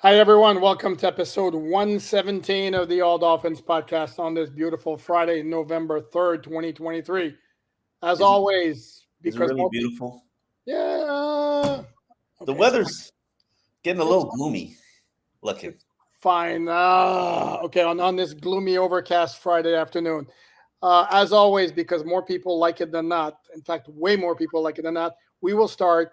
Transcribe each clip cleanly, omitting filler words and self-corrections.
Hi, everyone. Welcome to episode 117 of the All Dolphins podcast on this beautiful Friday, November 3rd, 2023. As Is it always, is it because really more, beautiful? yeah, The okay, it's fine. weather's getting a It's, little gloomy looking. it's fine. Okay, on this gloomy, overcast Friday afternoon. As always, because more people like it than not, in fact, way more people like it than not, we will try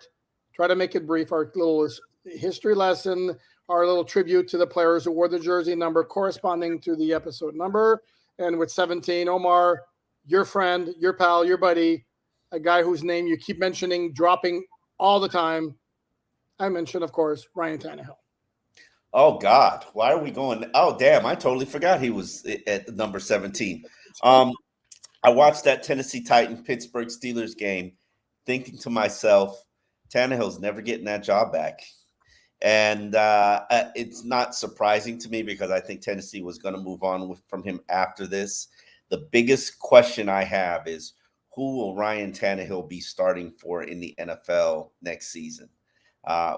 to make it brief, our little history lesson, our little tribute to the players who wore the jersey number corresponding to the episode number. And with 17, Omar, your friend, your pal, your buddy, a guy whose name you keep mentioning, dropping all the time. I mentioned, of course, Ryan Tannehill. Oh God, why are we going? Oh damn, I totally forgot he was at the number 17. It's good. Um, I watched that Tennessee Titan Pittsburgh Steelers game, thinking to myself, Tannehill's never getting that job back. And it's not surprising to me because I think Tennessee was going to move on from him after this. The biggest question I have is who will Ryan Tannehill be starting for in the NFL next season?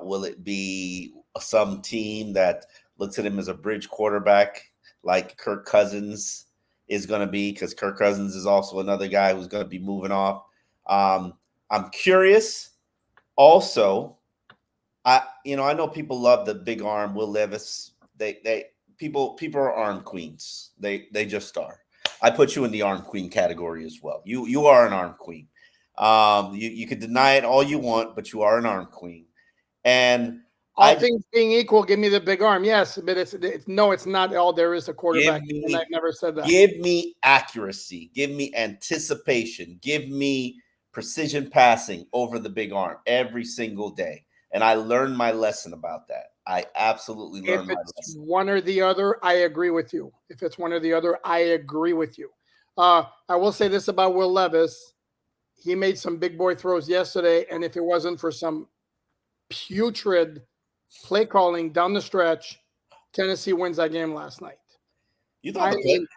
Will it be some team that looks at him as a bridge quarterback like Kirk Cousins is going to be? Because Kirk Cousins is also another guy who's going to be moving off. I'm curious. Also, I know people love the big arm Will Levis. They people are arm queens. They just are. I put you in the arm queen category as well. You are an arm queen. You could deny it all you want, but you are an arm queen. And All I things being equal, give me the big arm. Yes, but it's no, it's not all there is to give quarterback. And I've me never said that. give me accuracy, give me anticipation, give me precision passing over the big arm every single day. And I learned my lesson about that. I absolutely If learned my it's lesson. one or the other, I agree with you. If it's one or the other, I agree with you. I will say this about Will Levis. He made some big boy throws yesterday, and if it wasn't for some putrid play calling down the stretch, Tennessee wins that game last night. You thought I the mean,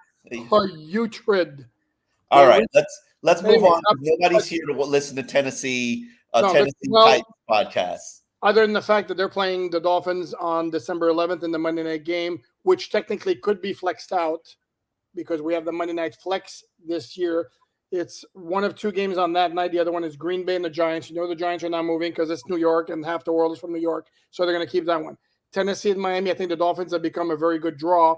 play. putrid. All They right, re- let's move Anyways, on because nobody's here to listen to no, but Tennessee well, Titans podcast. other than the fact that they're playing the Dolphins on December 11th in the Monday night game, which technically could be flexed out because we have the Monday night flex this year. It's one of two games on that night. The other one is Green Bay and the Giants. You know the Giants are not moving because it's New York and half the world is from New York, so they're going to keep that one. Tennessee and Miami. I think the Dolphins have become a very good draw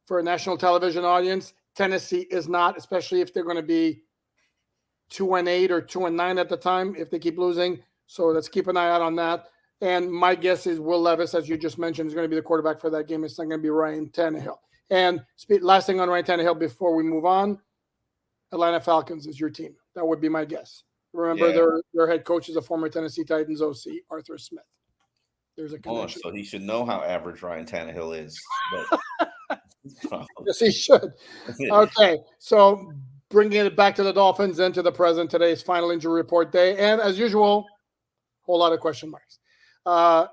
for a national television audience. Tennessee is not, especially if they're going to be 2-8 or 2-9 at the time if they keep losing. So let's keep an eye out on that. And my guess is Will Levis, as you just mentioned, is going to be the quarterback for that game. It's not going to be Ryan Tannehill. And last thing on Ryan Tannehill before we move on, Atlanta Falcons is your team. That would be my guess. Remember, Yeah. their head coach is a former Tennessee Titans OC, Arthur Smith. There's a Oh, connection. so he should know how average Ryan Tannehill is. But Yes, he should. Okay, so bringing it back to the Dolphins and to the present, today's final injury report day, and as usual, whole lot of question marks.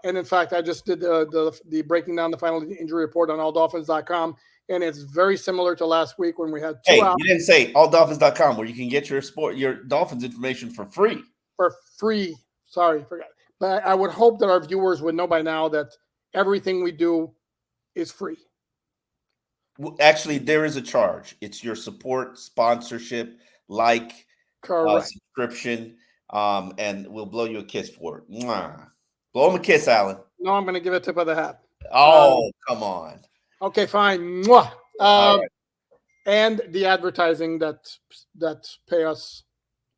And in fact, I just did the breaking down the final injury report on alldolphins.com, and it's very similar to last week when we had two hey, out you didn't say alldolphins.com where you can get your Dolphins information for free. for free. Sorry, forgot. But I would hope that our viewers would know by now that everything we do is free. Actually, there is a charge. It's your support, sponsorship, Correct. subscription, and we'll blow you a kiss for it. Mwah. Blow him a kiss, Alan. No, I'm going to give a tip of the hat. Oh, come on. Okay, fine. Mwah. All right. And the advertising that pay us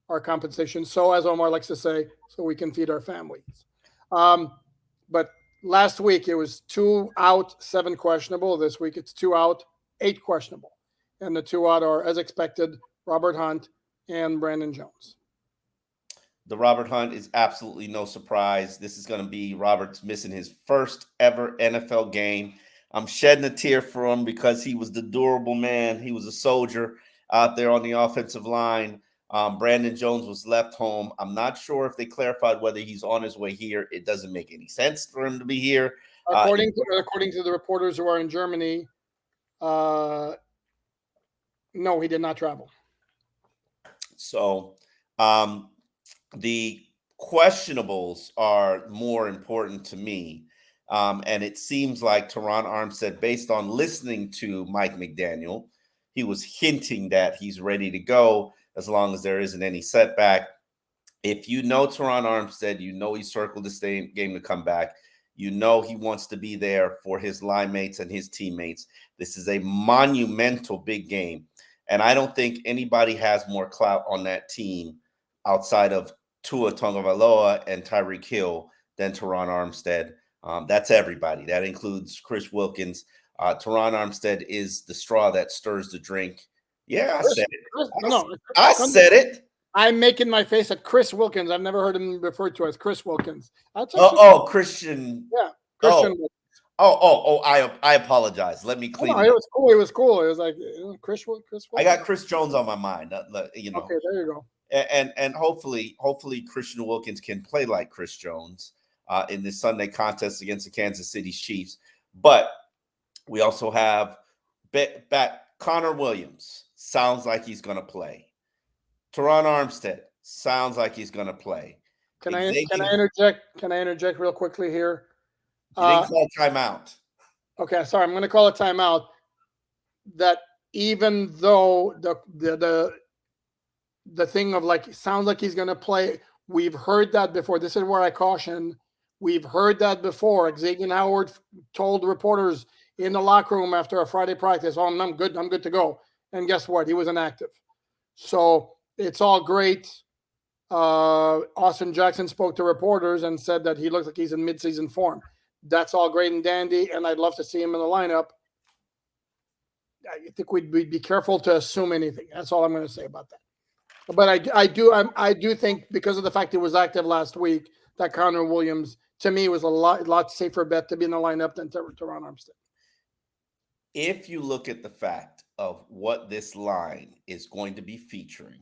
our compensation. So, as Omar likes to say, so we can feed our families. But last week it was 2 out, 7 questionable. This week it's 2 out, 8 questionable. And the 2 out are, as expected, Robert Hunt and Brandon Jones. The Robert Hunt is absolutely no surprise. This is going to be Robert's missing his first ever NFL game. I'm shedding a tear for him because he was the durable man. He was a soldier out there on the offensive line. Brandon Jones was left home. I'm not sure if they clarified whether he's on his way here. It doesn't make any sense for him to be here. According to the reporters who are in Germany, no, he did not travel. So the questionables are more important to me And it seems like Teron Armstead, based on listening to Mike McDaniel, he was hinting that he's ready to go as long as there isn't any setback. If you know Teron Armstead, you know he circled this game to come back. You know he wants to be there for his line mates and his teammates. This is a monumental big game. And I don't think anybody has more clout on that team outside of Tua Tagovailoa and Tyreek Hill than Teron Armstead. That's everybody. That includes Chris Wilkins. Teron Armstead is the straw that stirs the drink. Yeah, I said it. I said it. I'm making my face at Chris Wilkins. I've never heard him referred to as Chris Wilkins. Christian. Yeah, Christian. I apologize. Let me clean it. It was cool. It was cool. It was like Chris Wilkins. I got Chris Jones on my mind. Okay, there you go. And hopefully Christian Wilkins can play like Chris Jones in this Sunday contest against the Kansas City Chiefs. But we also have back Connor Williams. Sounds like he's going to play. Teron Armstead sounds like he's going to play. Can I interject? Can I interject real quickly here? You didn't call timeout. Okay, sorry. I'm going to call a timeout. That even though the thing of like sounds like he's going to play, we've heard that before. This is where I caution. We've heard that before. Xavier Howard told reporters in the locker room after a Friday practice, "Oh, I'm good to go." And guess what? He was inactive. So it's all great. Austin Jackson spoke to reporters and said that he looks like he's in midseason form. That's all great and dandy, and I'd love to see him in the lineup. I think we'd be careful to assume anything. That's all I'm going to say about that. But I do think because of the fact he was active last week, that Connor Williams to me was a lot safer bet to be in the lineup than Teron Armstead. If you look at the fact of what this line is going to be featuring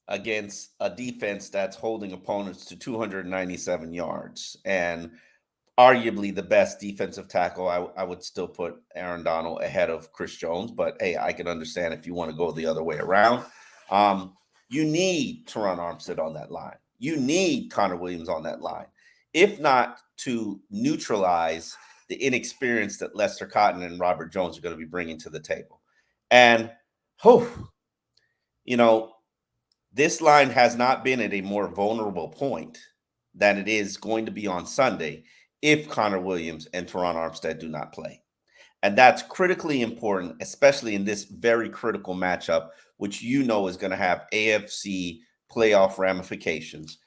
against a defense that's holding opponents to 297 yards and arguably the best defensive tackle, I would still put Aaron Donald ahead of Chris Jones. But, hey, I can understand if you want to go the other way around. You need Teron Armstead on that line. You need Connor Williams on that line, if not to neutralize the inexperience that Lester Cotton and Robert Jones are going to be bringing to the table. And, this line has not been at a more vulnerable point than it is going to be on Sunday if Connor Williams and Teron Armstead do not play. And that's critically important, especially in this very critical matchup, which is going to have AFC playoff ramifications.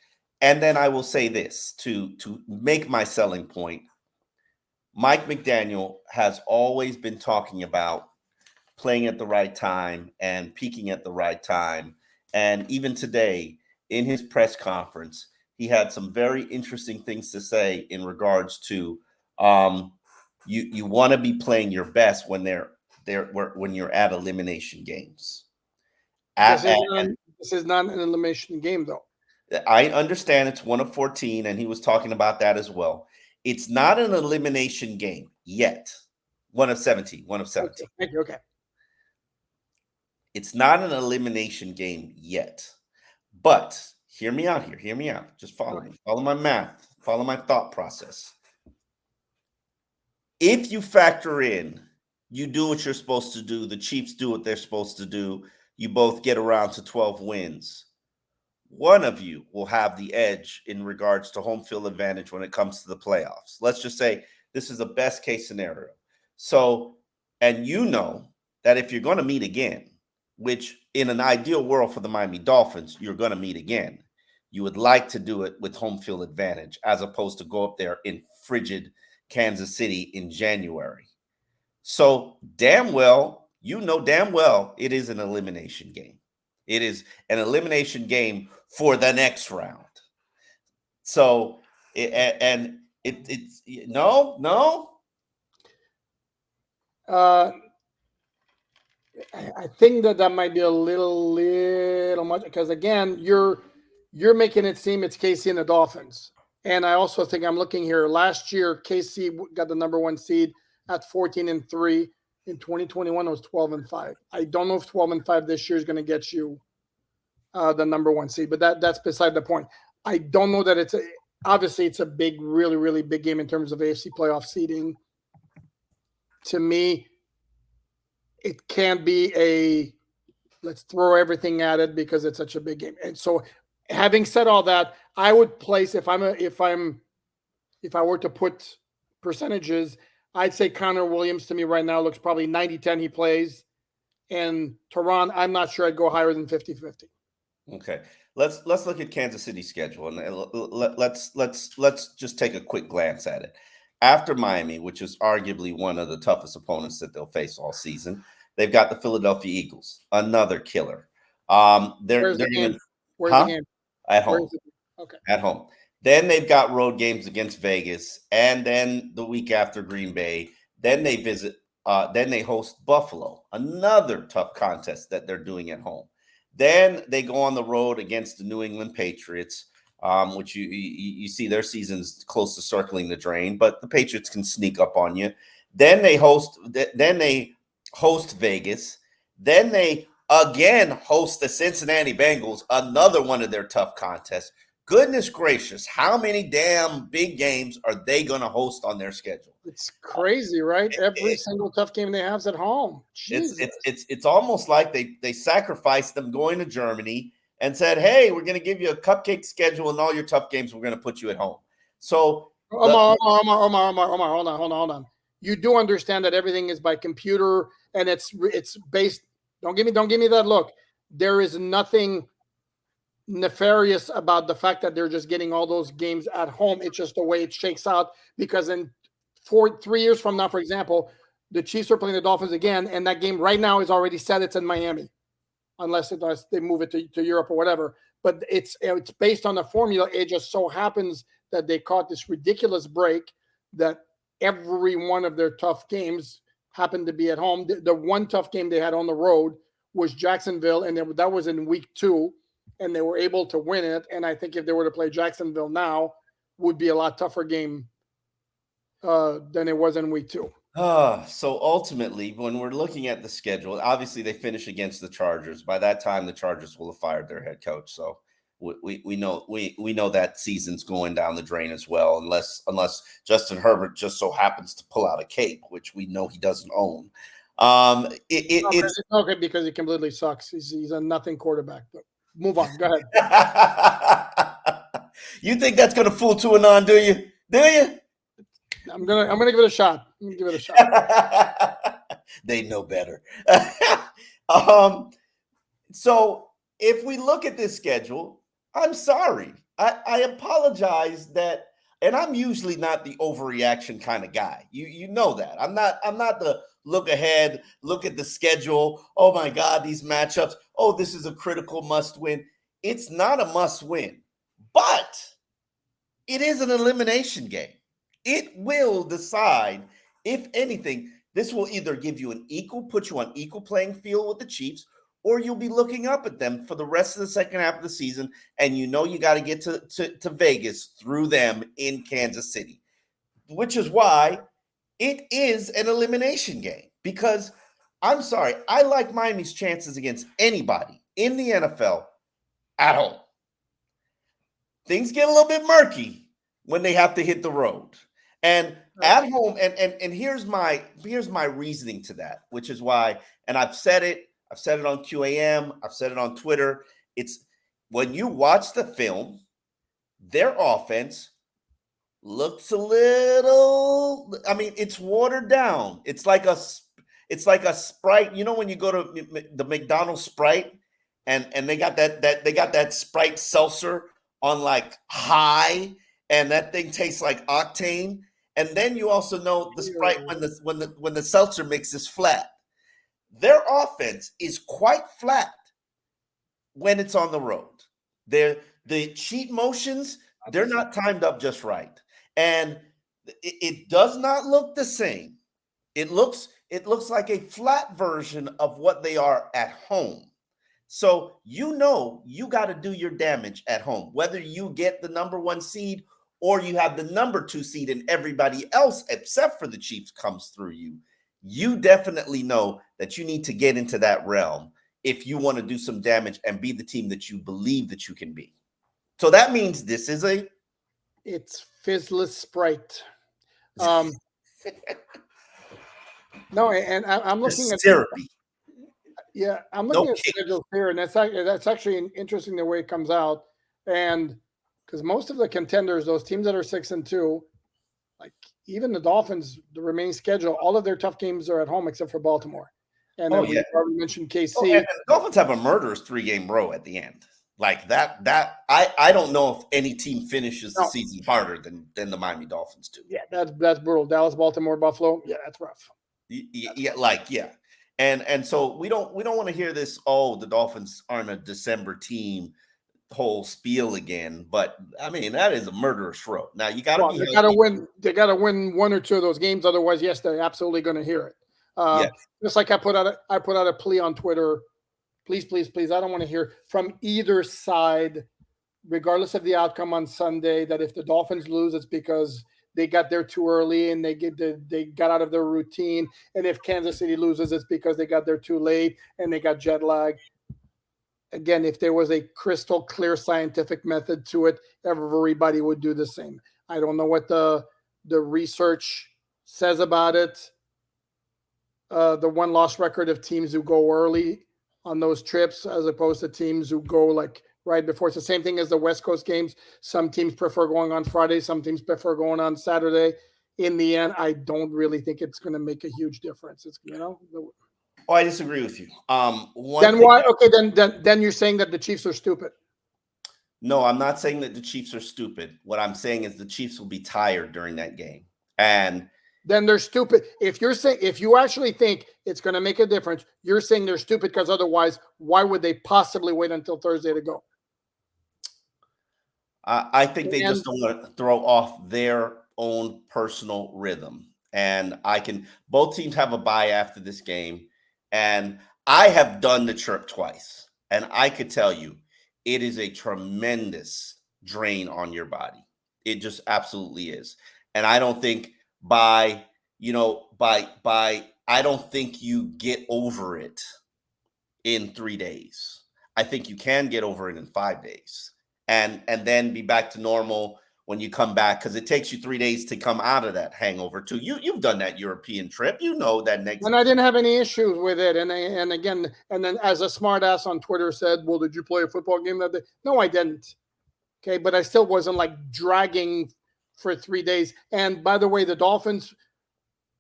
And then I will say this, to make my selling point, Mike McDaniel has always been talking about playing at the right time and peaking at the right time. And even today, in his press conference, he had some very interesting things to say in regards to you want to be playing your best when when you're at elimination games. This is not an elimination game, though. I understand it's 1 of 14, and he was talking about that as well. It's not an elimination game yet. 1 of 17. 1 of 17. Thank you. Okay. It's not an elimination game yet. But hear me out here. Hear me out. Just follow me. Follow my math. Follow my thought process. If you factor in, you do what you're supposed to do, the Chiefs do what they're supposed to do, you both get around to 12 wins, one of you will have the edge in regards to home field advantage when it comes to the playoffs. Let's just say this is a best case scenario. So, and that if you're going to meet again, which in an ideal world for the Miami Dolphins, you're going to meet again, you would like to do it with home field advantage as opposed to go up there in frigid Kansas City in January. So damn well it is an elimination game. It is an elimination game for the next round. So, it's no. I think that might be a little much because again, you're making it seem it's KC and the Dolphins, and I also think I'm looking here. Last year, KC got the number 1 seed at 14-3. In 2021, it was 12-5. I don't know if 12-5 this year is going to get you the number 1 seed, but that's beside the point. I don't know that obviously it's a big, really, really big game in terms of AFC playoff seeding. To me, it can't be a let's throw everything at it because it's such a big game. And so, having said all that, I would place if I were to put percentages, I'd say Connor Williams to me right now looks probably 90-10 he plays. And Tehran, I'm not sure I'd go higher than 50-50. Okay. Let's look at Kansas City's schedule and let's just take a quick glance at it. After Miami, which is arguably one of the toughest opponents that they'll face all season, they've got the Philadelphia Eagles, another killer. Where's the Gonna, game? Where's the game? At home. Okay. At home. Then they've got road games against Vegas, and then the week after Green Bay. Then they visit. Then they host Buffalo, another tough contest that they're doing at home. Then they go on the road against the New England Patriots, which you see their season's close to circling the drain, but the Patriots can sneak up on you. Then they host Vegas. Then they again host the Cincinnati Bengals, another one of their tough contests. Goodness gracious, how many damn big games are they going to host on their schedule? It's crazy, right? Every single tough game they have is at home. It's almost like they sacrificed them going to Germany and said, "Hey, we're going to give you a cupcake schedule and all your tough games. We're going to put you at home." So, Omar, hold on. You do understand that everything is by computer and it's based. Don't give me that look. There is nothing nefarious about the fact that they're just getting all those games at home. It's just the way it shakes out because in 3 years from now, for example, the Chiefs are playing the Dolphins again, and that game right now is already set. It's in Miami, unless they move it to Europe or whatever. But it's based on the formula. It just so happens that they caught this ridiculous break that every one of their tough games happened to be at home. The one tough game they had on the road was Jacksonville, and that was in week 2. And they were able to win it. And I think if they were to play Jacksonville now, would be a lot tougher game than it was in week 2. So ultimately, when we're looking at the schedule, obviously they finish against the Chargers. By that time, the Chargers will have fired their head coach. So we know that season's going down the drain as well, unless Justin Herbert just so happens to pull out a cape, which we know he doesn't own. It's okay because he completely sucks. He's a nothing quarterback. But move on. Go ahead. You think that's going to fool Tuanon, do you? Do you? I'm gonna give it a shot. They know better. So if we look at this schedule, I'm sorry. I apologize that, and I'm usually not the overreaction kind of guy. You know that. I'm not the look ahead, look at the schedule. Oh my God, these matchups. Oh, this is a critical must win. It's not a must win, but it is an elimination game. It will decide, if anything, this will either give you put you on equal playing field with the Chiefs, or you'll be looking up at them for the rest of the second half of the season, and you got to get to Vegas through them in Kansas City, which is why it is an elimination game. Because I'm sorry, I like Miami's chances against anybody in the NFL at home. Things get a little bit murky when they have to hit the road. And at home, and here's my reasoning to that, which is why, and I've said it on QAM, I've said it on Twitter. It's when you watch the film, their offense looks a little, I mean, it's watered down. It's like a Sprite. You know, when you go to the McDonald's Sprite and they got that Sprite seltzer on like high, and that thing tastes like octane. And then you also know the Sprite when the seltzer mix is flat. Their offense is quite flat when it's on the road. The cheat motions, they're not timed up just right. And it does not look the same. It looks like a flat version of what they are at home. So you got to do your damage at home, whether you get the number 1 seed or you have the number 2 seed and everybody else except for the Chiefs comes through you. You definitely know that you need to get into that realm if you want to do some damage and be the team that you believe that you can be. So that means this is a It's Fizzless Sprite. Um, no, and I'm looking Just at syrupy. I'm No looking at kick. schedules here, and that's actually interesting the way it comes out, and because most of the contenders, those teams that are 6-2, like even the Dolphins, the remaining schedule, all of their tough games are at home except for Baltimore, and Oh then yeah. we already mentioned Oh, and KC. the Dolphins have a murderous 3-game row at the end. Like I don't know if any team finishes the No, season harder than the Miami Dolphins do. yeah, that's brutal. Dallas, Baltimore, Buffalo. Yeah, that's rough. That's Yeah, rough. like yeah. And so we don't want to hear this, oh, the Dolphins aren't a December team whole spiel again. But I mean, that is a murderous row. Now you gotta Well, be they got to healthy. win. They got to win one or two of those games. Otherwise, yes, they're absolutely going to hear it. Yeah. Just like I put out a plea on Twitter. Please, please, please. I don't want to hear from either side, regardless of the outcome on Sunday, that if the Dolphins lose, it's because they got there too early and they got out of their routine. And if Kansas City loses, it's because they got there too late and they got jet lag. Again, if there was a crystal clear scientific method to it, everybody would do the same. I don't know what the research says about it. The one loss record of teams who go early on those trips as opposed to teams who go like right before. It's the same thing as the West Coast games. Some teams prefer going on Friday, some teams prefer going on Saturday. In the end, I don't really think it's going to make a huge difference. It's Oh, I disagree with you. One then thing. why? Okay, then you're saying that the Chiefs are stupid. No, I'm not saying that the Chiefs are stupid. What I'm saying is the Chiefs will be tired during that game. And Then they're stupid. If you actually think it's going to make a difference, you're saying they're stupid because otherwise, why would they possibly wait until Thursday to go? I think they And just don't want to throw off their own personal rhythm. And both teams have a bye after this game. And I have done the trip twice. And I could tell you, it is a tremendous drain on your body. It just absolutely is. And I don't think I don't think you get over it in 3 days. I think you can get over it in 5 days, and then be back to normal when you come back, because it takes you 3 days to come out of that hangover too. You've done that European trip. You know that next. and I didn't have any issues with it. And again, and then as a smartass on Twitter said, "Well, did you play a football game that day?" No, I didn't. Okay, but I still wasn't like dragging for 3 days. And by the way, the Dolphins,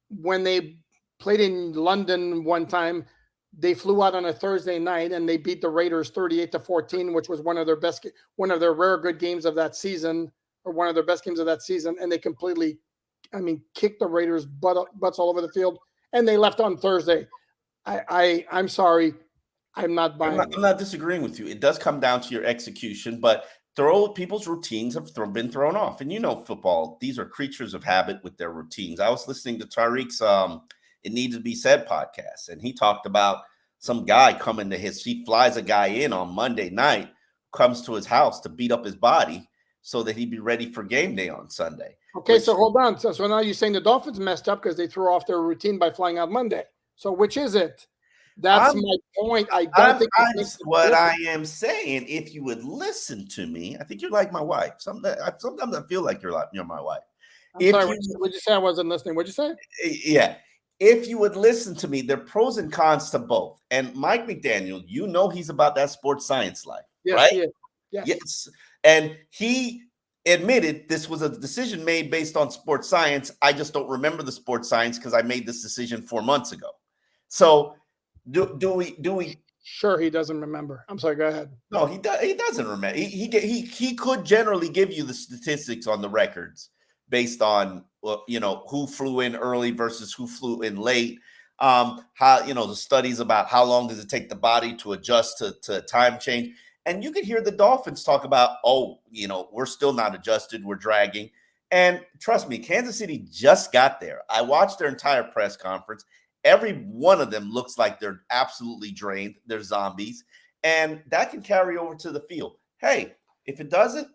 when they played in London one time, they flew out on a Thursday night and they beat the Raiders 38-14, which was one of their rare good games of that season, or one of their best games of that season. And they completely, kicked the Raiders butts all over the field, and they left on Thursday. I'm sorry, I'm not buying I'm it. not disagreeing with you. It does come down to your execution, but people's routines have been thrown off. And football; these are creatures of habit with their routines. I was listening to Tariq's "It Needs to Be Said" podcast, and he talked about some guy coming to he flies a guy in on Monday night, comes to his house to beat up his body so that he'd be ready for game day on Sunday. Okay, so hold on. So now you're saying the Dolphins messed up because they threw off their routine by flying out Monday. So which is it? That's I'm my point. I don't think it makes a what difference. I am saying. If you would listen to me, I think you're like my wife. Sometimes I feel like you're my wife. I'm If sorry. you, What'd you say? I wasn't listening. What'd you say? yeah, if you would listen to me, there are pros and cons to both. And Mike McDaniel, he's about that sports science life, Yes, right? he is. Yes. Yes, and he admitted this was a decision made based on sports science. I just don't remember the sports science because I made this decision 4 months ago. So do we? Sure, he doesn't remember. I'm sorry. Go ahead. No, he doesn't remember. He could generally give you the statistics on the records based on who flew in early versus who flew in late. How the studies about how long does it take the body to adjust to time change. And you can hear the Dolphins talk about, we're still not adjusted, we're dragging. And trust me, Kansas City just got there. I watched their entire press conference. Every one of them looks like they're absolutely drained. They're zombies. And that can carry over to the field. Hey, if it doesn't,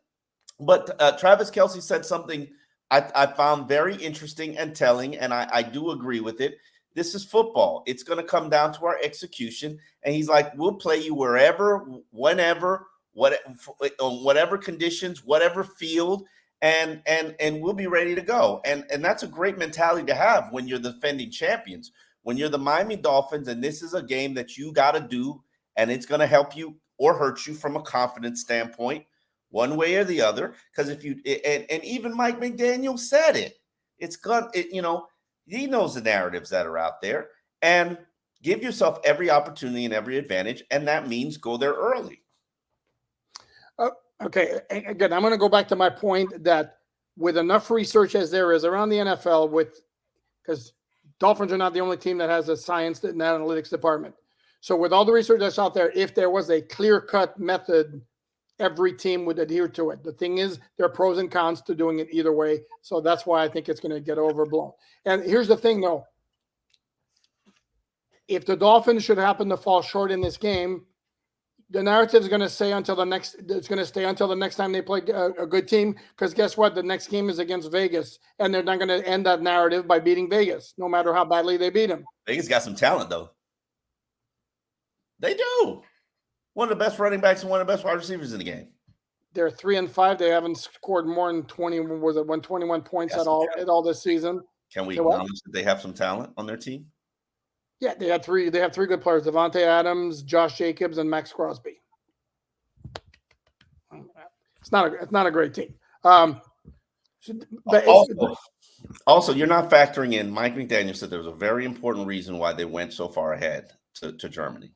but Travis Kelce said something I found very interesting and telling, and I do agree with it. This is football. It's going to come down to our execution. And he's like, we'll play you wherever, whenever, on whatever conditions, whatever field. and we'll be ready to go. And that's a great mentality to have when you're the defending champions. When you're the Miami Dolphins, and this is a game that you got to do, and it's going to help you or hurt you from a confidence standpoint, one way or the other. Because if you and even Mike McDaniel said it, it's gonna, he knows the narratives that are out there, and give yourself every opportunity and every advantage, and that means go there early. Okay, again, I'm going to go back to my point that with enough research as there is around the NFL, because Dolphins are not the only team that has a science and analytics department. So with all the research that's out there, if there was a clear-cut method, every team would adhere to it. The thing is, there are pros and cons to doing it either way. So that's why I think it's going to get overblown. And here's the thing, though. If the Dolphins should happen to fall short in this game, the narrative is going to stay until the next time they play a good team. Because guess what? The next game is against Vegas, and they're not going to end that narrative by beating Vegas, no matter how badly they beat them. Vegas got some talent, though. They do. One of the best running backs and one of the best wide receivers in the game. They're 3-5. They haven't scored more than 21 points at all this season. Can we acknowledge that they have some talent on their team? Yeah, they have three good players: Devontae Adams, Josh Jacobs, and Max Crosby. It's not a great team. But also, you're not factoring in. Mike McDaniel said there was a very important reason why they went so far ahead to Germany: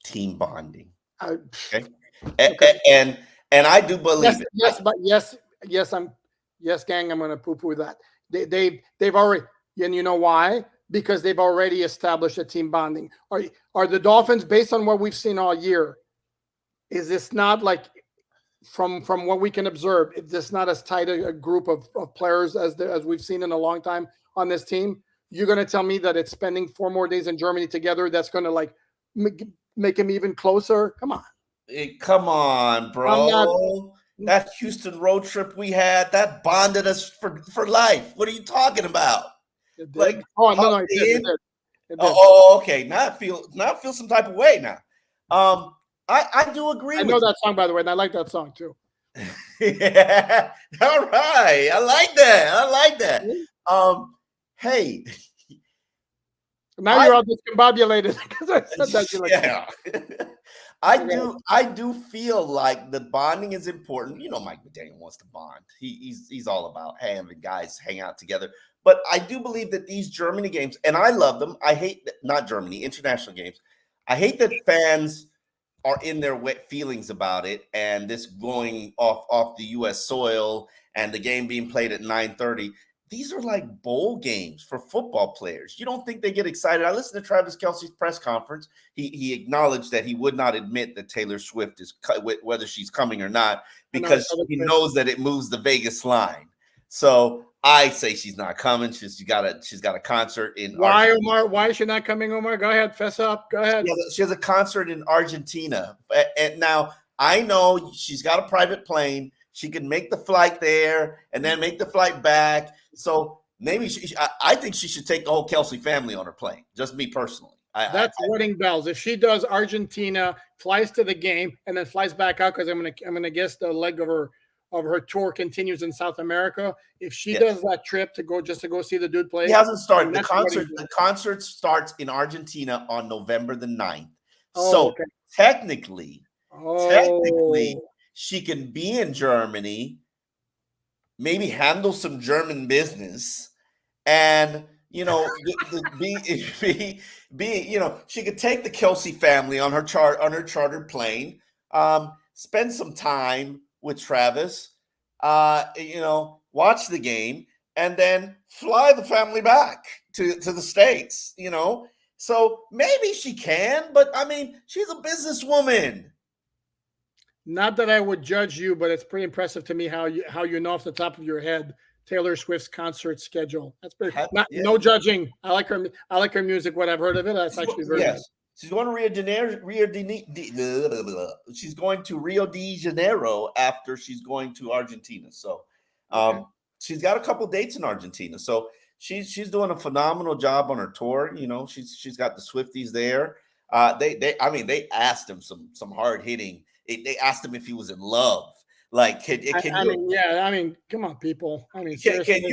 team bonding. Okay, and I do believe it. Yes, gang. I'm going to poo-poo that. They've already, and you know why? Because they've already established a team bonding. Are the Dolphins, based on what we've seen all year, is this not like, from what we can observe, is this not as tight a group of players as we've seen in a long time on this team? You're going to tell me that it's spending 4 more days in Germany together that's going to like make them even closer? Come on. Come on, bro. That Houston road trip we had, that bonded us for life. What are you talking about? Like, it did. Okay. Now I feel some type of way now. I do agree. I know that song, by the way, and I like that song too. Yeah. All right. I like that. Hey. Now you're all discombobulated because I said that. Yeah. I do feel like the bonding is important. You know, Mike McDaniel wants to bond. He's all about having guys hang out together. But I do believe that these Germany games, and I love them. I hate that, not Germany, international games. I hate that fans are in their wet feelings about it, and this going off the U.S. soil and the game being played at 9:30. These are like bowl games for football players. You don't think they get excited? I listened to Travis Kelce's press conference. He acknowledged that he would not admit that Taylor Swift is whether she's coming or not because he knows that it moves the Vegas line. So I say she's not coming. She's got a concert in. Why, Omar? Why is she not coming, Omar? Go ahead, fess up. Go ahead. She has a concert in Argentina, and now I know she's got a private plane. She can make the flight there and then make the flight back. So maybe I think she should take the whole Kelce family on her plane. Just me personally. That's wedding bells. If she does Argentina, flies to the game, and then flies back out, because I'm gonna guess the leg of her tour continues in South America. If she does that trip to go see the dude play, he hasn't started the concert. The concert starts in Argentina on November the 9th. Technically, she can be in Germany, maybe handle some German business, and she could take the Kelce family on her chartered plane, spend some time with Travis, watch the game, and then fly the family back to the States, So maybe she can, but I mean, she's a businesswoman. Not that I would judge you, but it's pretty impressive to me how you know off the top of your head Taylor Swift's concert schedule. That's pretty. No judging. I like her music. What I've heard of it, that's actually very nice. She's going to she's going to Rio de Janeiro after she's going to Argentina. So she's got a couple dates in Argentina. So she's doing a phenomenal job on her tour. She's got the Swifties there. They asked him some hard hitting. They asked him if he was in love. Like, can I you mean, yeah, I mean, come on, people. I mean, can, seriously.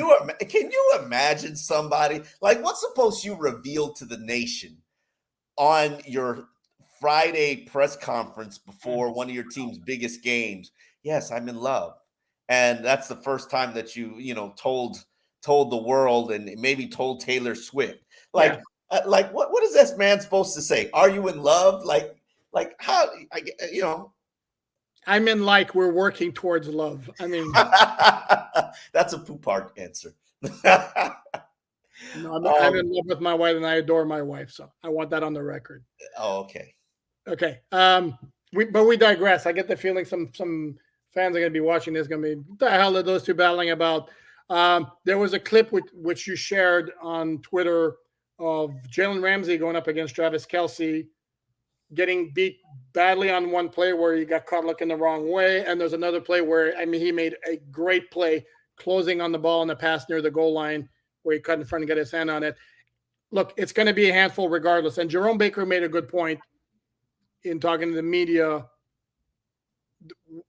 can you imagine somebody like what's supposed you reveal to the nation on your Friday press conference before one of your team's biggest games? Yes, I'm in love, and that's the first time that told the world and maybe told Taylor Swift. Yeah, Like what is this man supposed to say? Are you in love? Like how I'm in like we're working towards love. I mean, That's a poop art answer. no, I'm um, in love with my wife and I adore my wife. So I want that on the record. oh, okay. Okay. But we digress. I get the feeling some fans are going to be watching this. Going to be what the hell are those two battling about? There was a clip which you shared on Twitter of Jalen Ramsey going up against Travis Kelce, getting beat badly on one play where he got caught looking the wrong way, and there's another play where he made a great play closing on the ball in the pass near the goal line where he cut in front and got his hand on it. Look, it's going to be a handful regardless. And Jerome Baker made a good point in talking to the media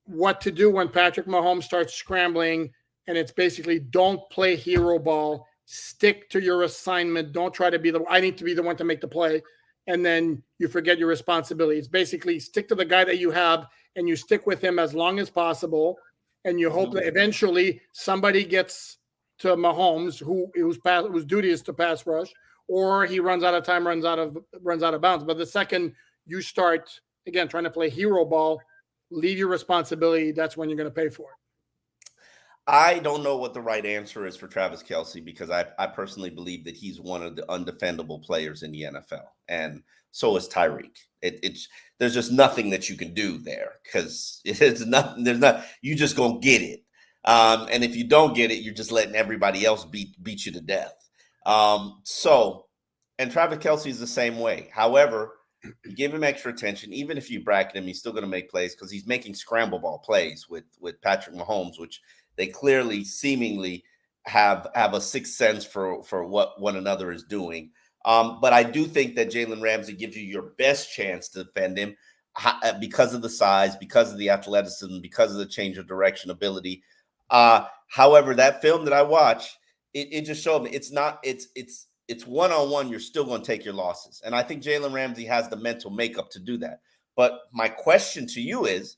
what to do when Patrick Mahomes starts scrambling, and it's basically don't play hero ball, stick to your assignment, don't try to be I need to be the one to make the play, and then you forget your responsibility. It's basically stick to the guy that you have and you stick with him as long as possible, and you hope that eventually somebody gets to Mahomes whose duty is to pass rush, or he runs out of time, runs out of bounds. But the second you start again trying to play hero ball, leave your responsibility, that's when you're going to pay for it. I don't know what the right answer is for Travis Kelce because I personally believe that he's one of the undefendable players in the NFL, and so is Tyreek. There's just nothing that you can do there because it's nothing. There's not. You just gonna get it, and if you don't get it, you're just letting everybody else beat you to death. And Travis Kelce is the same way. However, you give him extra attention, even if you bracket him, he's still going to make plays because he's making scramble ball plays with Patrick Mahomes, which they clearly, seemingly have a sixth sense for what one another is doing. But I do think that Jalen Ramsey gives you your best chance to defend him because of the size, because of the athleticism, because of the change of direction ability. However, that film that I watched, it just showed me it's one-on-one, you're still going to take your losses. And I think Jalen Ramsey has the mental makeup to do that. But my question to you is,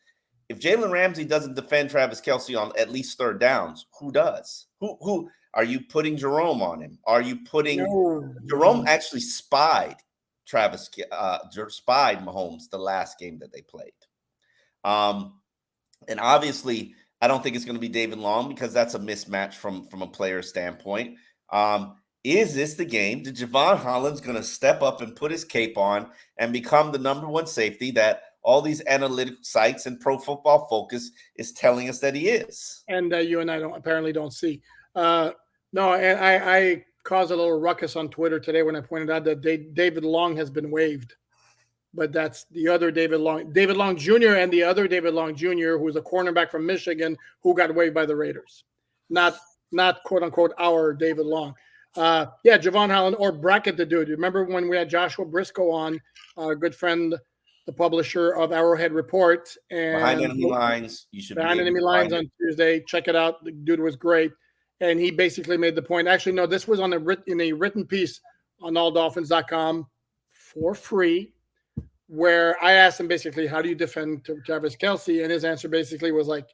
if Jalen Ramsey doesn't defend Travis Kelce on at least third downs, who does? Who are you putting Jerome on him? Are you putting Jerome actually spied Mahomes the last game that they played. And obviously, I don't think it's going to be David Long because that's a mismatch from a player standpoint. Is this the game that Javon Holland's going to step up and put his cape on and become the number one safety that all these analytic sites and Pro Football Focus is telling us that he is? And you and I apparently don't see. No, and I caused a little ruckus on Twitter today when I pointed out that David Long has been waived. But that's the other David Long Jr. and the other David Long Jr., who was a cornerback from Michigan who got waived by the Raiders. Not quote unquote our David Long. Javon Holland or bracket the dude. Remember when we had Joshua Briscoe on, our good friend, the publisher of Arrowhead Report, and Behind Enemy Lines, you should Behind Enemy Lines on Tuesday. Check it out. The dude was great, and he basically made the point. Actually, no, this was in a written piece on alldolphins.com for free, where I asked him basically, how do you defend Travis Kelce? And his answer basically was like,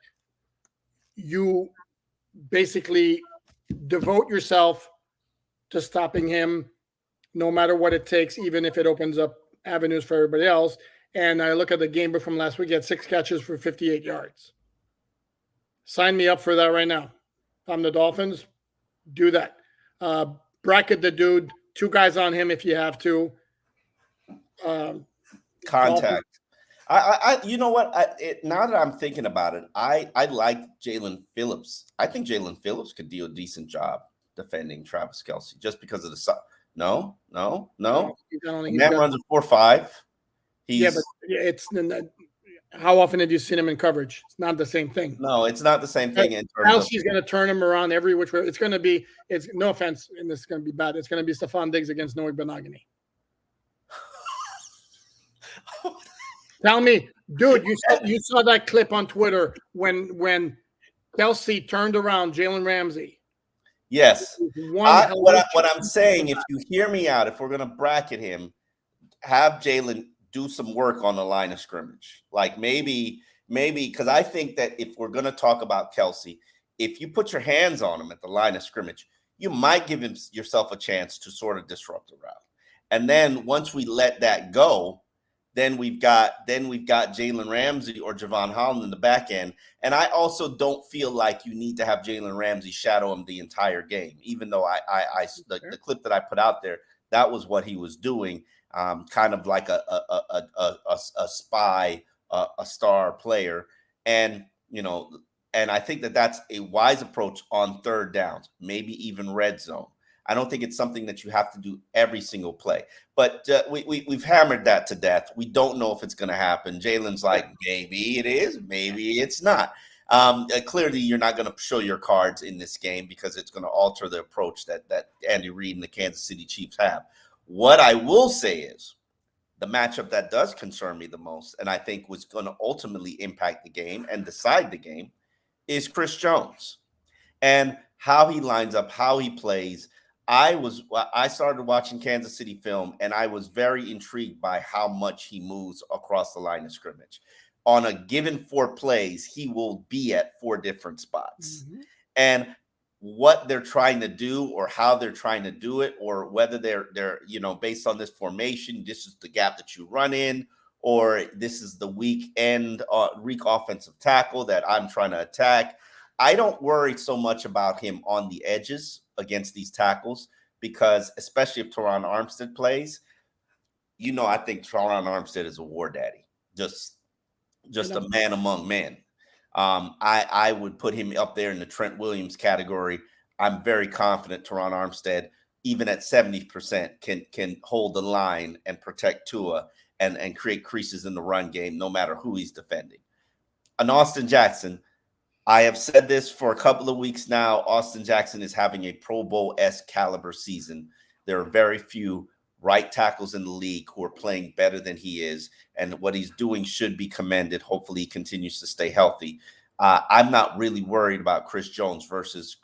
you basically devote yourself to stopping him no matter what it takes, even if it opens up avenues for everybody else. And I look at the game from last week, he had 6 catches for 58 yards. Sign me up for that right now. If I'm the Dolphins, do that. Bracket the dude, 2 guys on him if you have to. Contact. I you know what? Now that I'm thinking about it, I like Jalen Phillips. I think Jalen Phillips could do a decent job defending Travis Kelce just because of the size. No. Man runs a 4.5. But it's how often have you seen him in coverage? It's not the same thing. No, it's not the same thing. Kelce's going to turn him around every which way. It's going to be. It's no offense, and this is going to be bad. It's going to be Stephon Diggs against Noah Benogany. Tell me, dude, you saw that clip on Twitter when Kelce turned around Jalen Ramsey. Yes. One hell of What I'm saying, if you hear me out, if we're going to bracket him, have Jalen do some work on the line of scrimmage. Like maybe, because I think that if we're going to talk about Kelce, if you put your hands on him at the line of scrimmage, you might give yourself a chance to sort of disrupt the route. And then once we let that go, then we've got Jalen Ramsey or Javon Holland in the back end. And I also don't feel like you need to have Jalen Ramsey shadow him the entire game, even though the clip that I put out there, that was what he was doing, kind of like a spy, a star player. And, and I think that that's a wise approach on third downs, maybe even red zone. I don't think it's something that you have to do every single play, but we've hammered that to death. We don't know if it's going to happen. Jalen's like, maybe it is, maybe it's not. Clearly, you're not going to show your cards in this game because it's going to alter the approach that Andy Reid and the Kansas City Chiefs have. What I will say is the matchup that does concern me the most, and I think was going to ultimately impact the game and decide the game, is Chris Jones and how he lines up, how he plays. I started watching Kansas City film, and I was very intrigued by how much he moves across the line of scrimmage. On a given 4 plays, he will be at 4 different spots. Mm-hmm. And what they're trying to do or how they're trying to do it, or whether they're based on this formation, this is the gap that you run in, or this is the weak offensive tackle that I'm trying to attack. I don't worry so much about him on the edges against these tackles because, especially if Teron Armstead plays, I think Teron Armstead is a war daddy, just a man among men. I would put him up there in the Trent Williams category. I'm very confident Teron Armstead, even at 70%, can hold the line and protect Tua and create creases in the run game, no matter who he's defending. And Austin Jackson, I have said this for a couple of weeks now. Austin Jackson is having a Pro Bowl-esque caliber season. There are very few right tackles in the league who are playing better than he is, and what he's doing should be commended. Hopefully, he continues to stay healthy. I'm not really worried about Chris Jones versus.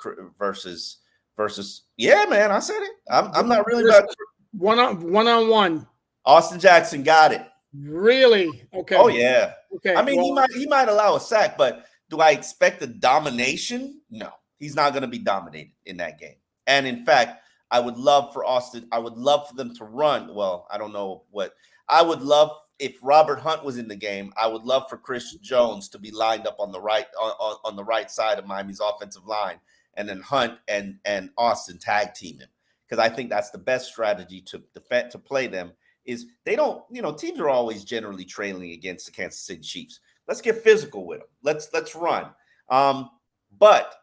Yeah, man, I said it. I'm not really about one-on-one. Austin Jackson got it. Really? Okay. Oh yeah. Okay. I mean, he might allow a sack, but do I expect a domination? No, he's not going to be dominated in that game. And in fact, I would love for Austin. I would love for them to run. Well, I don't know what I would love if Robert Hunt was in the game. I would love for Chris Jones to be lined up on the right side of Miami's offensive line, and then Hunt and Austin tag team him, because I think that's the best strategy to play them. Is they don't, teams are always generally trailing against the Kansas City Chiefs. Let's get physical with them. Let's run. But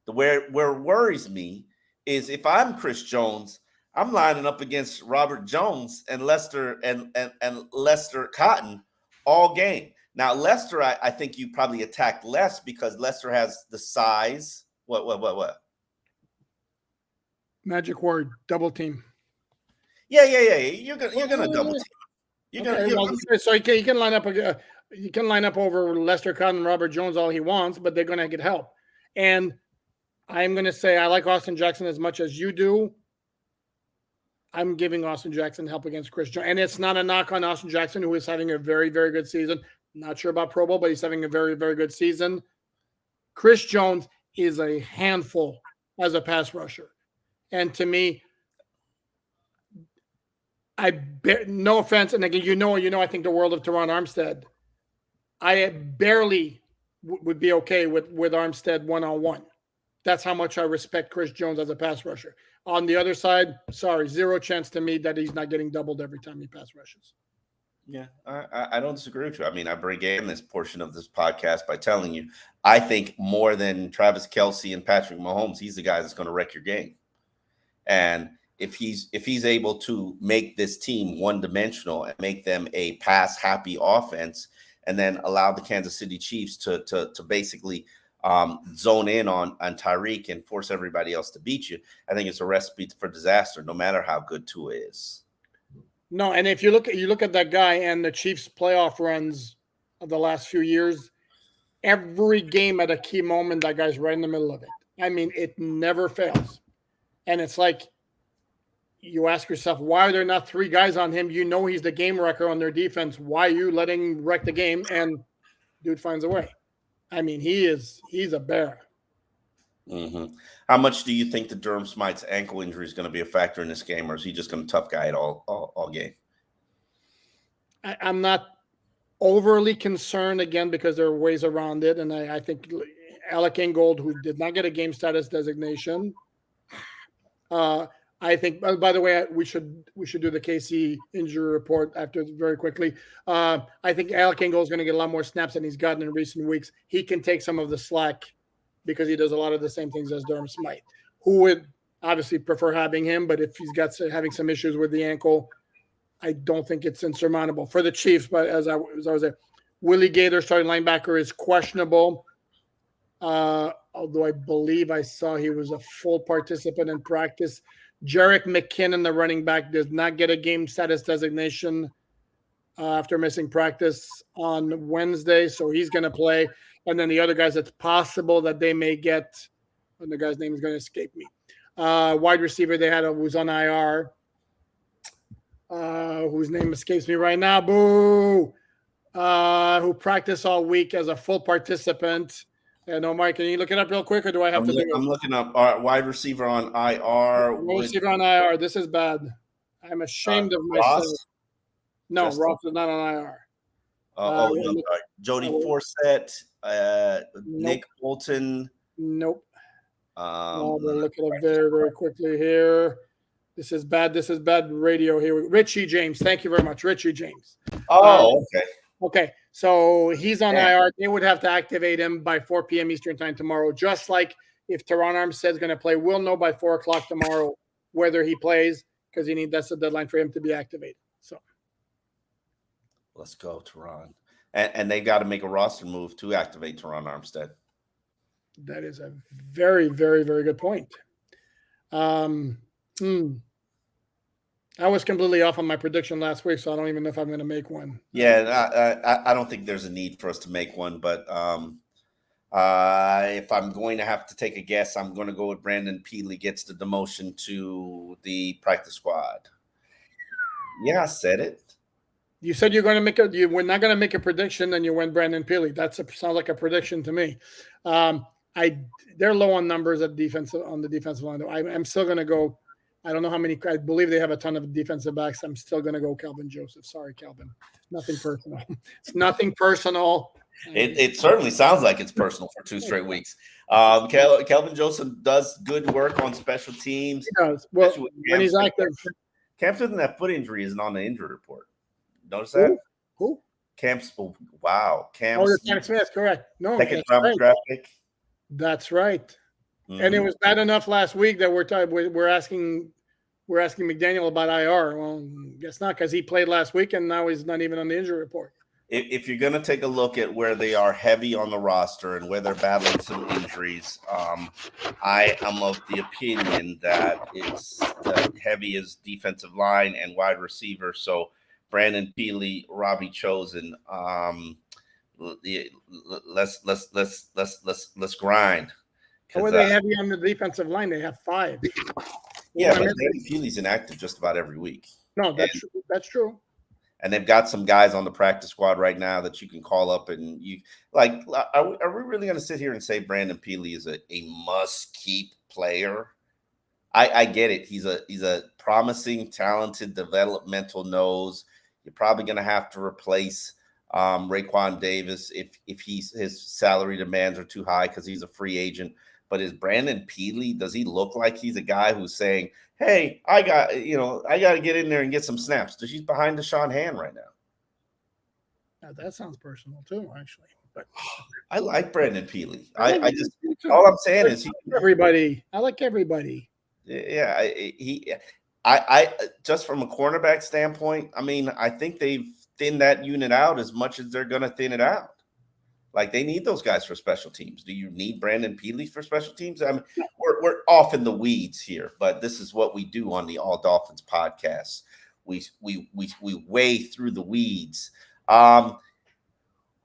where it worries me is if I'm Chris Jones, I'm lining up against Robert Jones and Lester and Lester Cotton all game. Now, Lester, I think you probably attacked less because Lester has the size. What? Magic word, double team. Yeah. You're gonna double team. So he can line up. You can line up over Lester Cotton and Robert Jones all he wants, but they're going to get help. And I'm going to say I like Austin Jackson as much as you do. I'm giving Austin Jackson help against Chris Jones. And it's not a knock on Austin Jackson, who is having a very, very good season. Not sure about Pro Bowl, but he's having a very, very good season. Chris Jones is a handful as a pass rusher. And to me, no offense, and again, I think the world of Teron Armstead. I barely would be okay with Armstead one-on-one. That's how much I respect Chris Jones as a pass rusher. On the other side, sorry, zero chance to me that he's not getting doubled every time he pass rushes. Yeah, I don't disagree with you. I mean, I began this portion of this podcast by telling you, I think more than Travis Kelce and Patrick Mahomes, he's the guy that's going to wreck your game. And if he's able to make this team one-dimensional and make them a pass-happy offense, and then allow the Kansas City Chiefs to basically zone in on Tyreek and force everybody else to beat you, I think it's a recipe for disaster, no matter how good Tua is. No, and if you look at that guy and the Chiefs' playoff runs of the last few years, every game at a key moment, that guy's right in the middle of it. I mean, it never fails. And it's like you ask yourself, why are there not three guys on him? You know he's the game wrecker on their defense. Why are you letting him wreck the game? And dude finds a way. I mean, he's a bear. Mm-hmm. How much do you think the Durham Smythe's ankle injury is going to be a factor in this game, or is he just going to tough guy it all game? I'm not overly concerned again because there are ways around it, and I think Alec Ingold, who did not get a game status designation, I think. By the way, we should do the KC injury report after very quickly. I think Alec Ingold is going to get a lot more snaps than he's gotten in recent weeks. He can take some of the slack because he does a lot of the same things as Durham Smythe, who would obviously prefer having him. But if he's having some issues with the ankle, I don't think it's insurmountable for the Chiefs. But as I was there, Willie Gator, starting linebacker, is questionable. Although I believe I saw he was a full participant in practice. Jerick McKinnon, the running back, does not get a game status designation after missing practice on Wednesday, so he's going to play. And then the other guys, it's possible that they may get, and the guy's name is going to escape me. Wide receiver they had who's on IR, whose name escapes me right now. Boo! Who practiced all week as a full participant. And Omar, can you look it up real quick, or do I have to do it? I'm looking up wide receiver on IR. Wide receiver on IR. This is bad. I'm ashamed of myself. Ross? No, Ross is not on IR. No, sorry. Jody Forsett, Nick Bolton. Nope. We'll look it up very, very quickly here. This is bad. This is bad radio here. Richie James. Thank you very much, Richie James. Oh, okay. Okay, so he's on IR. They would have to activate him by 4 p.m. Eastern time tomorrow. Just like if Teron Armstead is going to play, we'll know by 4 o'clock tomorrow whether he plays because that's the deadline for him to be activated. So let's go, Teron. And they got to make a roster move to activate Teron Armstead. That is a very, very, very good point. I was completely off on my prediction last week, so I don't even know if I'm going to make one. Yeah, I don't think there's a need for us to make one, but if I'm going to have to take a guess, I'm going to go with Brandon Peely gets the demotion to the practice squad. Yeah, I said it. You said you're going to you were not going to make a prediction, then you went Brandon Peely. That sounds like a prediction to me. They're low on numbers on the defensive line. I'm still going to go. I don't know how many. I believe they have a ton of defensive backs. I'm still going to go Calvin Joseph. Sorry, Calvin. Nothing personal. It's nothing personal. It certainly sounds like it's personal for 2 straight weeks. Calvin Joseph does good work on special teams. He does. Well, when he's active. Cam Smith and that foot injury isn't on the injury report. Notice that? Who? Cam Smith. Wow. Cam Smith, correct. No, second round draft pick. That's right. Mm-hmm. And it was bad enough last week that we're asking McDaniel about IR. Well, guess not, because he played last week and now he's not even on the injury report. If you're going to take a look at where they are heavy on the roster and where they're battling some injuries, I am of the opinion that it's heavy as defensive line and wide receiver. So Brandon Peely, Robbie Chosen, let's grind. How are they heavy on the defensive line? They have 5. Yeah, but Brandon Peely's inactive just about every week. No, that's true. And they've got some guys on the practice squad right now that you can call up and you like. Are we really going to sit here and say Brandon Peely is a must-keep player? I get it. He's a promising, talented, developmental nose. You're probably going to have to replace Raekwon Davis if his salary demands are too high because he's a free agent. But is Brandon Peely, does he look like he's a guy who's saying, hey, I got to get in there and get some snaps? Because he's behind Deshaun Hand right now. That sounds personal too, actually. But I like Brandon Peely. I just all I'm saying is everybody. I like everybody. Yeah, I just from a cornerback standpoint, I mean, I think they've thinned that unit out as much as they're going to thin it out. Like they need those guys for special teams. Do you need Brandon Peely for special teams? I mean, we're off in the weeds here, but this is what we do on the All Dolphins podcast. we wade through the weeds.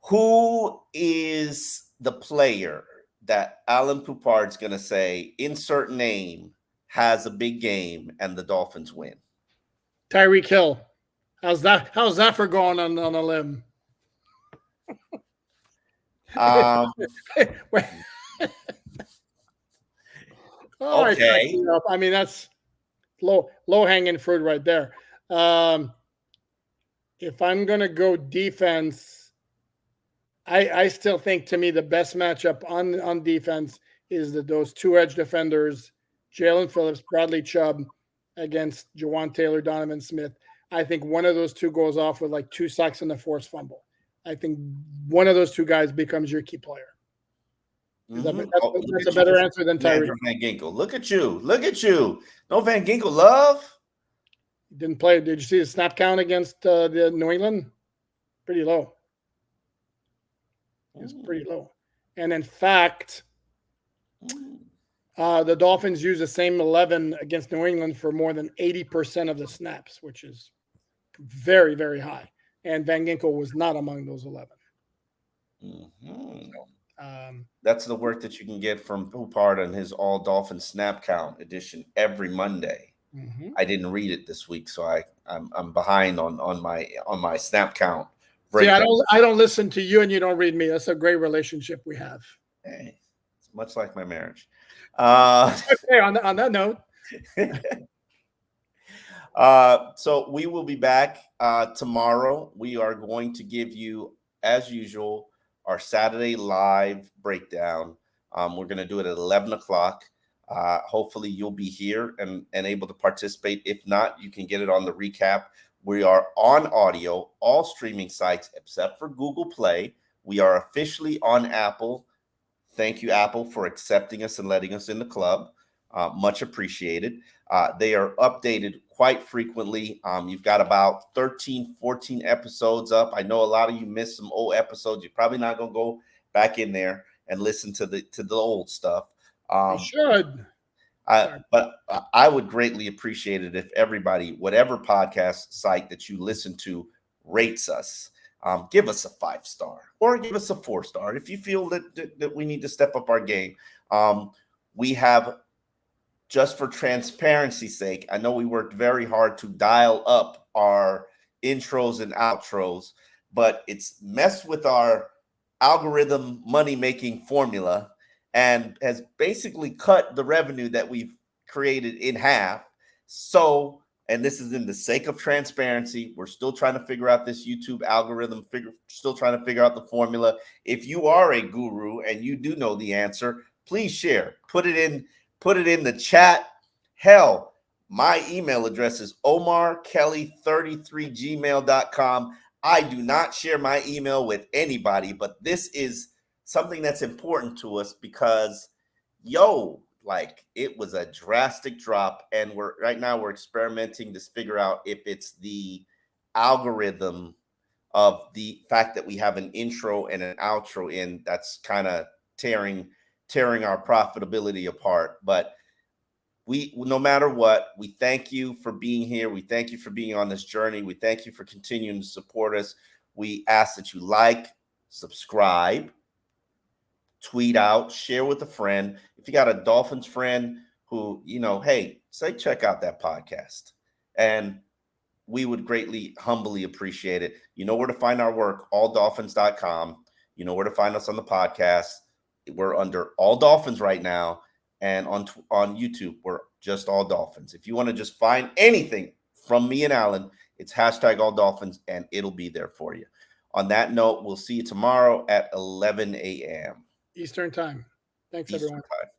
Who is the player that Alan Poupard's going to say, insert name, has a big game and the Dolphins win? Tyreek Hill. How's that for going on a limb? Okay. I mean, that's low hanging fruit right there. If I'm gonna go defense, I still think, to me, the best matchup on defense is those two edge defenders, Jalen Phillips, Bradley Chubb, against Jawan Taylor, Donovan Smith. I think one of those two goes off with like 2 sacks and a forced fumble. I think one of those two guys becomes your key player. That's a better answer than Tyreek. Van Ginkel. Look at you. No Van Ginkel love. Didn't play. Did you see the snap count against the New England? Pretty low. It's pretty low. And in fact, the Dolphins use the same 11 against New England for more than 80% of the snaps, which is very, very high. And Van Ginkel was not among those 11. Mm-hmm. That's the work that you can get from Poupard and his All Dolphins Snap Count edition every Monday. Mm-hmm. I didn't read it this week, so I'm behind on my snap count. See, I don't listen to you and you don't read me. That's a great relationship we have. Hey, it's much like my marriage. Okay, on that note. So we will be back tomorrow. We are going to give you, as usual, our Saturday live breakdown. We're going to do it at 11 o'clock. Hopefully you'll be here and able to participate. If not, you can get it on the recap. We are on audio, all streaming sites except for Google Play. We are officially on Apple. Thank you, Apple, for accepting us and letting us in the club. Much appreciated. They are updated quite frequently. You've got about 13, 14 episodes up. I know a lot of you missed some old episodes. You're probably not going to go back in there and listen to the old stuff. You should. But I would greatly appreciate it if everybody, whatever podcast site that you listen to, rates us. Give us a 5-star or give us a 4-star if you feel that we need to step up our game. We have, just for transparency's sake, I know we worked very hard to dial up our intros and outros, but it's messed with our algorithm money-making formula and has basically cut the revenue that we've created in half. So, and this is in the sake of transparency, we're still trying to figure out this YouTube algorithm, still trying to figure out the formula. If you are a guru and you do know the answer, please share. Put it in the chat. Hell, my email address is omarkelly33gmail.com. I do not share my email with anybody, but this is something that's important to us because, it was a drastic drop, and right now we're experimenting to figure out if it's the algorithm of the fact that we have an intro and an outro in that's kind of tearing our profitability apart. But no matter what, we thank you for being here. We thank you for being on this journey. We thank you for continuing to support us. We ask that you like, subscribe, tweet out, share with a friend. If you got a Dolphins friend who, hey, say, check out that podcast. And we would greatly, humbly appreciate it. You know where to find our work, alldolphins.com. You know where to find us on the podcast. We're under All Dolphins right now. And on YouTube, we're just All Dolphins. If you want to just find anything from me and Alan, it's hashtag All Dolphins, and it'll be there for you. On that note, we'll see you tomorrow at 11 a.m. Eastern time. Thanks, everyone. Time.